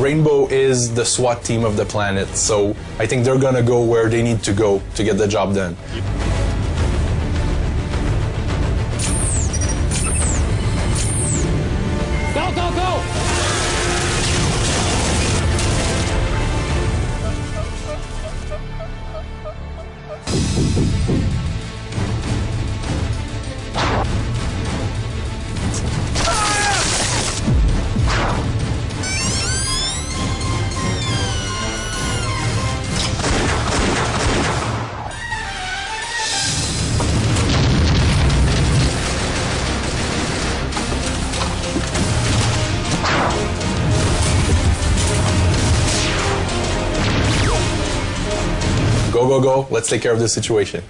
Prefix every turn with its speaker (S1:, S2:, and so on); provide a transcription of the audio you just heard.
S1: Rainbow is the SWAT team of the planet, so I think they're gonna go where they need to go to get the job done.
S2: Go, go, go!
S1: Go, go, go. Let's take care of this situation.